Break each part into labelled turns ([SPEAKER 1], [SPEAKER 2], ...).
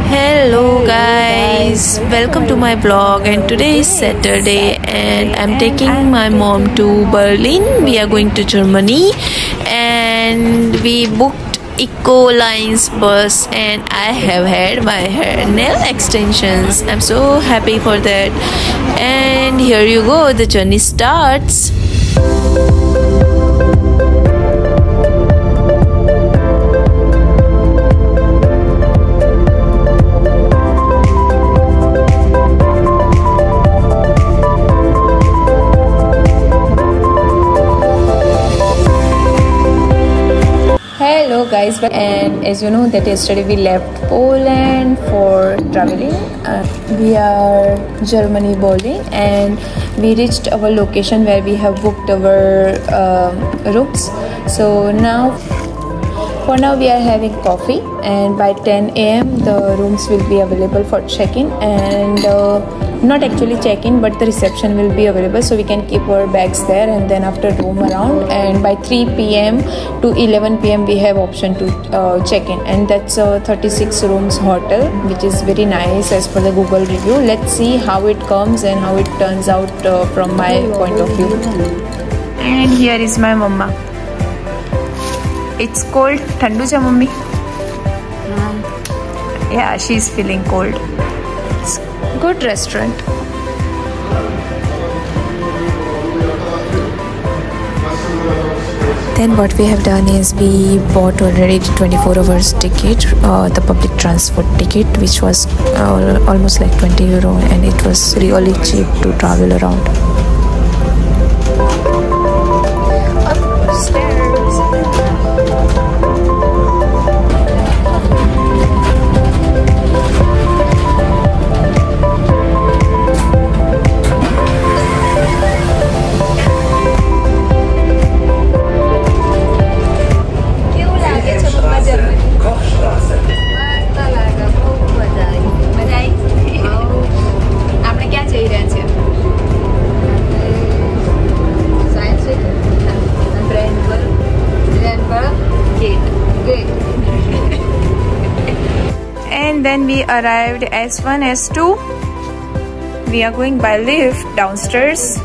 [SPEAKER 1] Hello guys, welcome to my vlog, and today is Saturday and I'm taking my mom to Berlin. We are going to Germany and we booked Eco Lines bus and I have had my nail extensions. I'm so happy for that. And here you go, the journey starts.
[SPEAKER 2] Hello guys, and as you know that yesterday we left Poland for traveling. We are Germany, Berlin, and we reached our location where we have booked our rooms. So for now we are having coffee, and by 10 a.m. the rooms will be available for check-in, and not actually check-in but the reception will be available, so we can keep our bags there and then after roam around. And by 3 p.m. to 11 p.m. we have option to check-in, and that's a 36 rooms hotel which is very nice as per the Google review. Let's see how it comes and how it turns out from my point of view. And here is my mama. It's cold. Thandu cha mummy? Yeah, she's feeling cold. It's good restaurant.
[SPEAKER 1] Then what we have done is we bought already the 24 hours ticket, the public transport ticket, which was almost like 20 euro, and it was really cheap to travel around.
[SPEAKER 2] And then we arrived S1, S2. We are going by lift downstairs.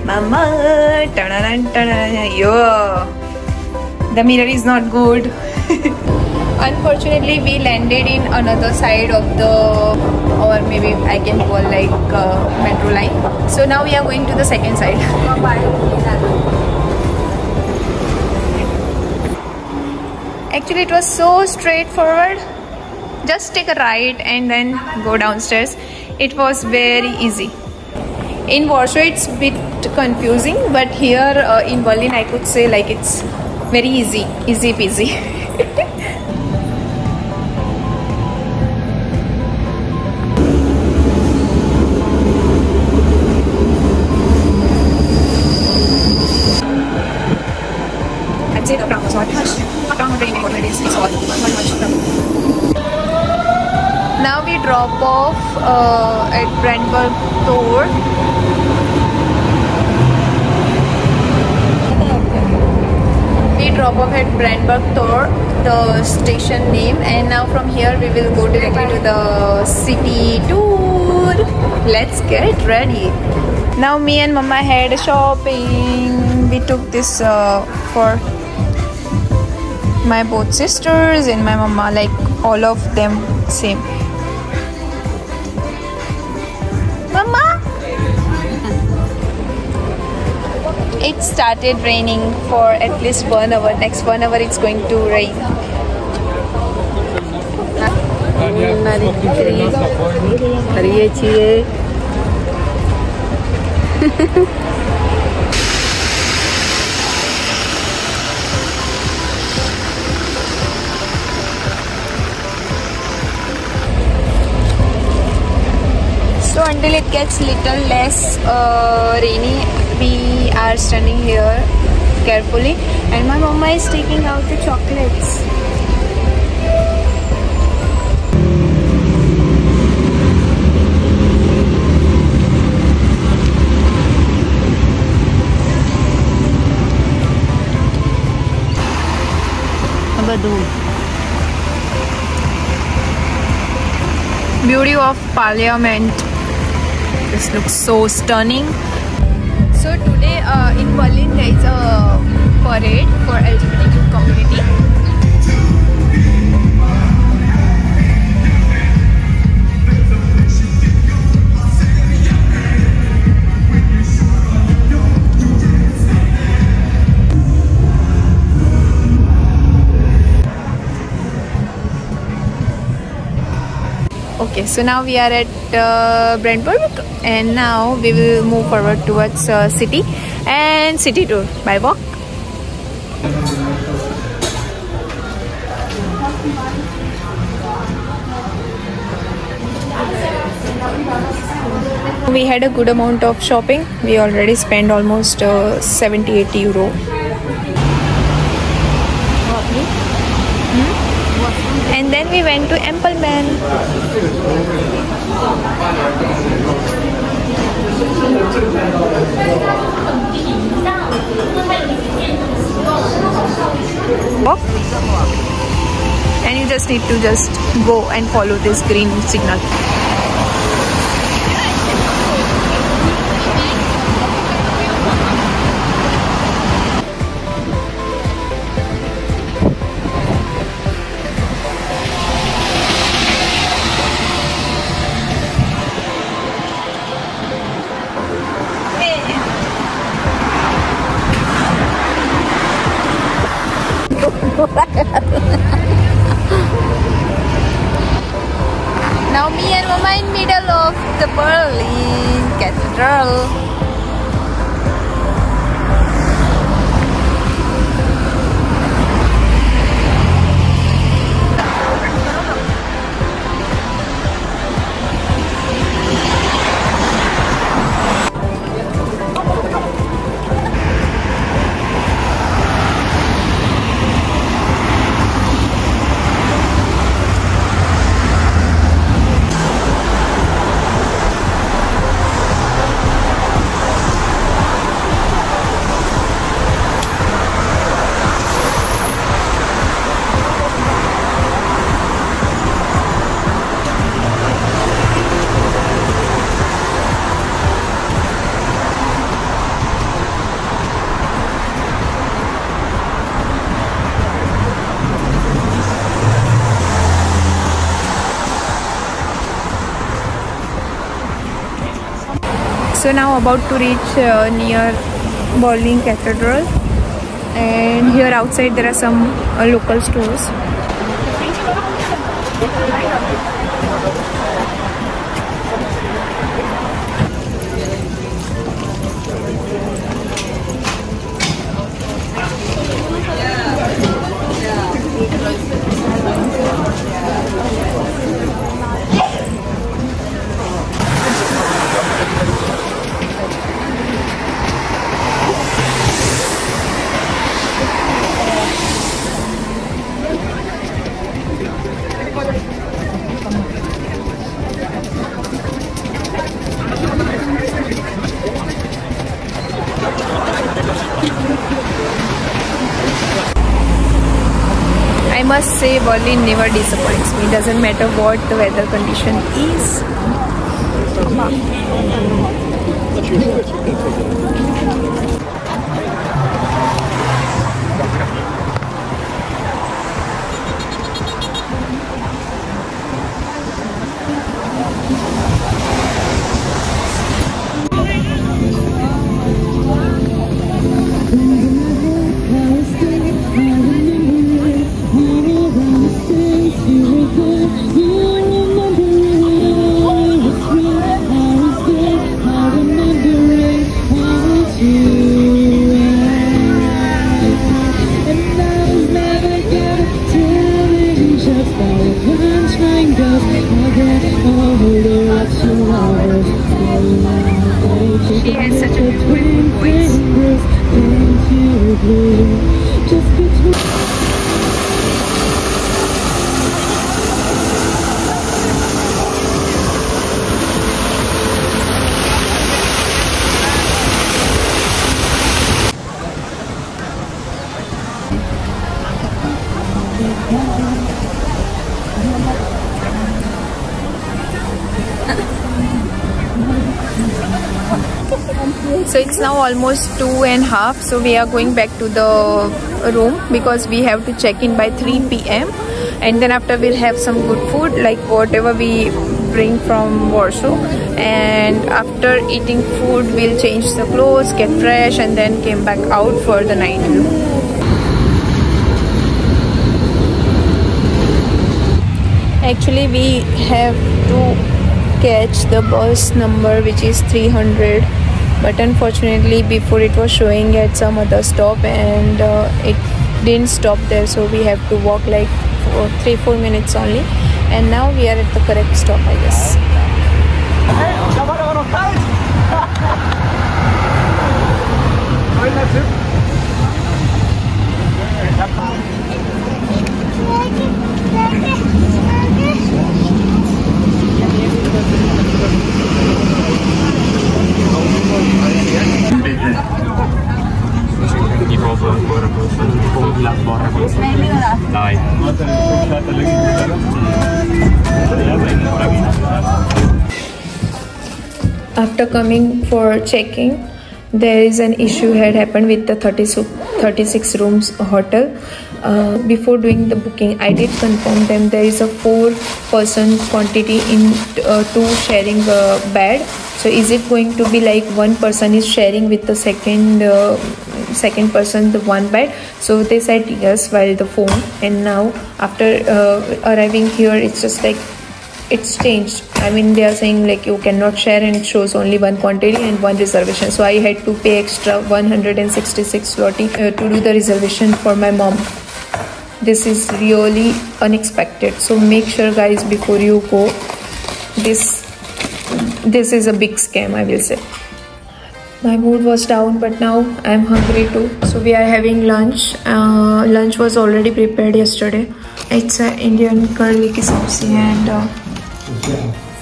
[SPEAKER 2] Mama, yo, the mirror is not good. Unfortunately, we landed in another side of the, or maybe I can call like metro line. So now we are going to the second side. Actually, it was so straightforward. Just take a right and then go downstairs. It was very easy. In Warsaw, it's a bit confusing, but here in Berlin, I could say like it's very easy peasy. Now we drop off at Brandenburg Tor. We drop off at Brandenburg Tor, the station name, and now from here we will go directly to the city tour. Let's get ready. Now me and Mama had shopping. We took this for my both sisters and my mama, like all of them same. Mama, it started raining for at least 1 hour. Next 1 hour it's going to rain. So until it gets little less rainy, we are standing here carefully, and my mama is taking out the chocolates. Beauty of Parliament. This looks so stunning. So today in Berlin there is a parade for LGBTQ community. Okay, so now we are at Brandenburg, and now we will move forward towards city and city tour by walk. We had a good amount of shopping. We already spent almost 70-80 euro. And then we went to Empelman. And you just need to go and follow this green signal. Now me and Mama in middle of the Berlin Cathedral. So now about to reach near Berlin Cathedral, and here outside there are some local stores. I must say Berlin never disappoints me. Doesn't matter what the weather condition is. She has such a beautiful voice. So it's now almost 2:30, so we are going back to the room because we have to check in by 3 p.m. and then after we'll have some good food like whatever we bring from Warsaw, and after eating food we'll change the clothes, get fresh, and then came back out for the night view. Actually we have to catch the bus number which is 300, but unfortunately before it was showing at some other stop and it didn't stop there, so we have to walk like 3-4 minutes only, and now we are at the correct stop, I guess. After coming for checking, there is an issue had happened with the 36 rooms hotel. Before doing the booking, I did confirm them there is a 4-person quantity in two sharing a bed. So is it going to be like one person is sharing with the second person the one bed? So they said yes while the phone, and now after arriving here it's just like it's changed. I mean, they are saying like you cannot share, and it shows only one quantity and one reservation. So I had to pay extra 166 zloty to do the reservation for my mom. This is really unexpected. So make sure guys before you go, this is a big scam, I will say. My mood was down, but now I'm hungry too. So we are having lunch. Lunch was already prepared yesterday. It's an Indian curry ki sabzi and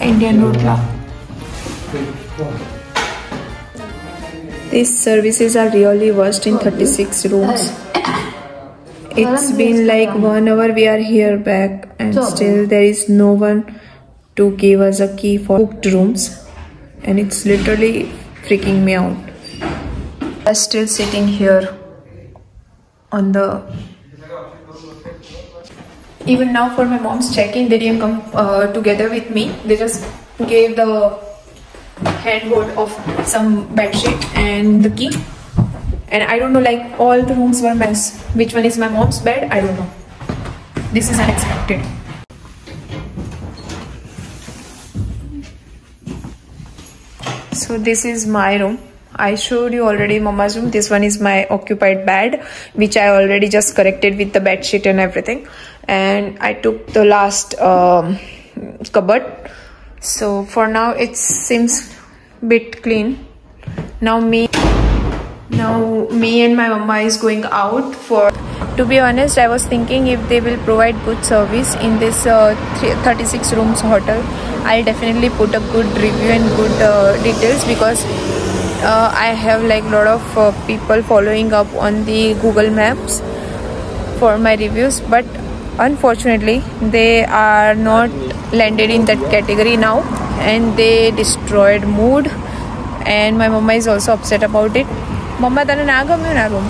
[SPEAKER 2] Indian rotla. These services are really worst in 36 rooms. It's been like 1 hour we are here back, and still there is no one to give us a key for booked rooms, and it's literally freaking me out. I'm still sitting here on the... Even now for my mom's check-in, they didn't come together with me. They just gave the handhold of some bedsheet and the key. And I don't know, like all the rooms were mess. Which one is my mom's bed? I don't know. This is unexpected. So this is my room. I showed you already Mama's room. This one is my occupied bed, which I already just corrected with the bed sheet and everything. And I took the last cupboard. So for now it seems bit clean. Now me and my mama is going out for... To be honest, I was thinking if they will provide good service in this 36 rooms hotel, I'll definitely put a good review and good details, because I have like a lot of people following up on the Google Maps for my reviews, but unfortunately they are not landed in that category now, and they destroyed mood, and my mama is also upset about it. Mama, tane na gamyo na room?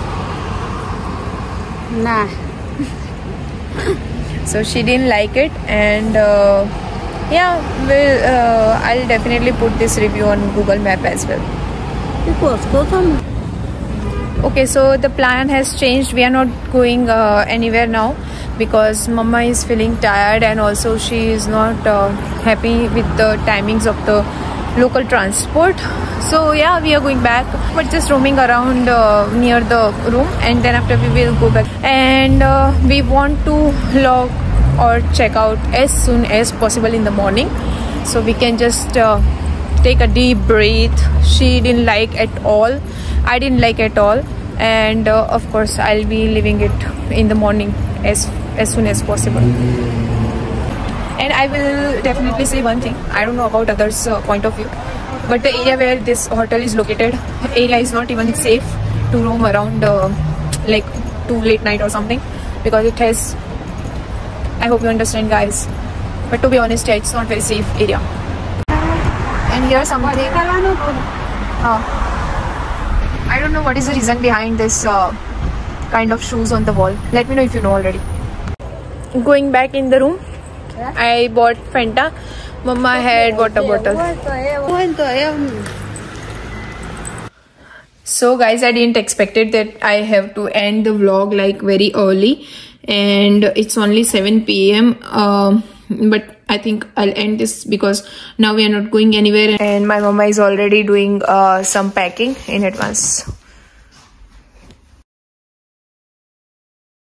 [SPEAKER 3] Nah.
[SPEAKER 2] So she didn't like it, and yeah, I'll definitely put this review on Google Map as well. Okay, so the plan has changed. We are not going anywhere now because Mama is feeling tired, and also she is not happy with the timings of the local transport. So yeah, we are going back, but just roaming around near the room, and then after we will go back. And we want to log or check out as soon as possible in the morning, so we can just take a deep breath. She didn't like at all, I didn't like at all, and of course I'll be leaving it in the morning as soon as possible. And I will definitely say one thing, I don't know about others' point of view, but the area where this hotel is located, area is not even safe to roam around like too late night or something, because it has, I hope you understand guys, but to be honest, yeah, it's not very safe area. And here's something. I don't know what is the reason behind this kind of shoes on the wall. Let me know if you know already. Going back in the room, I bought Fanta. Mama had water bottle. So guys, I didn't expect it that I have to end the vlog like very early, and it's only 7 PM. But I think I'll end this because now we are not going anywhere, and my mama is already doing some packing in advance.